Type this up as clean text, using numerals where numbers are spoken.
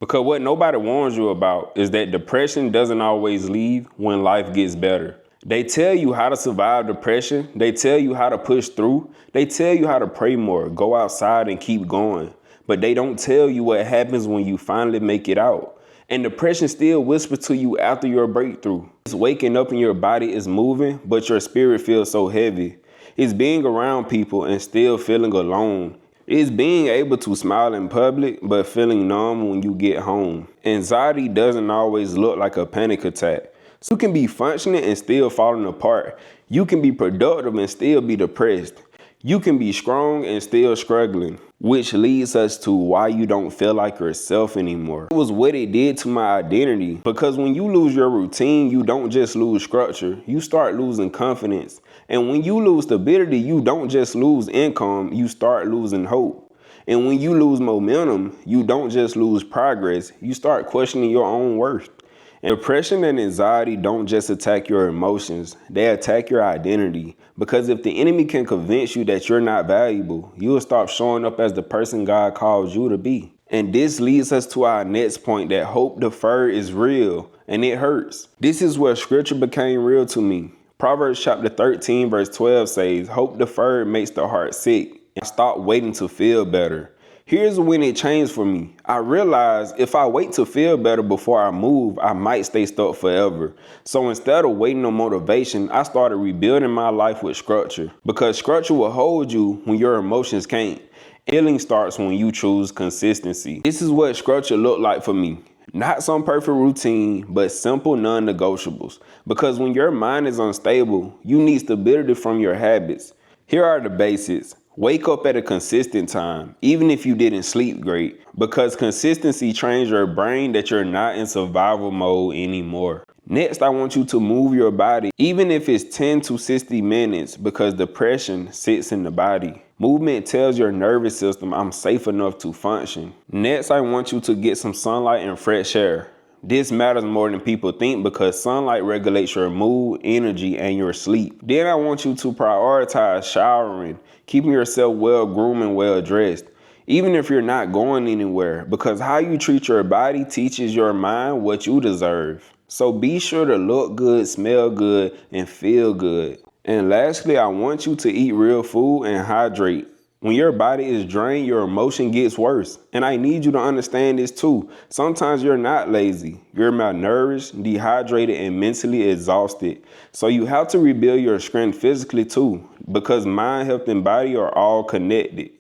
Because what nobody warns you about is that depression doesn't always leave when life gets better. They tell you how to survive depression. They tell you how to push through. They tell you how to pray more, go outside and keep going. But they don't tell you what happens when you finally make it out. And depression still whispers to you after your breakthrough. It's waking up and your body is moving, but your spirit feels so heavy. It's being around people and still feeling alone. It's being able to smile in public, but feeling numb when you get home. Anxiety doesn't always look like a panic attack. So you can be functioning and still falling apart. You can be productive and still be depressed. You can be strong and still struggling, which leads us to why you don't feel like yourself anymore. It was what it did to my identity, because when you lose your routine, you don't just lose structure, you start losing confidence. And when you lose stability, you don't just lose income, you start losing hope. And when you lose momentum, you don't just lose progress, you start questioning your own worth. And depression and anxiety don't just attack your emotions, they attack your identity. Because if the enemy can convince you that you're not valuable, you will stop showing up as the person God calls you to be. And this leads us to our next point, that hope deferred is real and it hurts. This is where scripture became real to me. Proverbs chapter 13 verse 12 says, hope deferred makes the heart sick. And stop waiting to feel better. Here's when it changed for me. I realized if I wait to feel better before I move, I might stay stuck forever. So instead of waiting on motivation, I started rebuilding my life with structure. Because structure will hold you when your emotions can't. Healing starts when you choose consistency. This is what structure looked like for me. Not some perfect routine, but simple non-negotiables. Because when your mind is unstable, you need stability from your habits. Here are the basics. Wake up at a consistent time, even if you didn't sleep great, because consistency trains your brain that you're not in survival mode anymore. Next, I want you to move your body, even if it's 10 to 60 minutes, because depression sits in the body. Movement tells your nervous system I'm safe enough to function. Next, I want you to get some sunlight and fresh air. This matters more than people think because sunlight regulates your mood, energy, and your sleep. Then I want you to prioritize showering, keeping yourself well groomed and well dressed, even if you're not going anywhere, because how you treat your body teaches your mind what you deserve. So be sure to look good, smell good, and feel good. And lastly, I want you to eat real food and hydrate. When your body is drained, your emotion gets worse. And I need you to understand this too. Sometimes you're not lazy. You're malnourished, dehydrated, and mentally exhausted. So you have to rebuild your strength physically too, because mind, health, and body are all connected.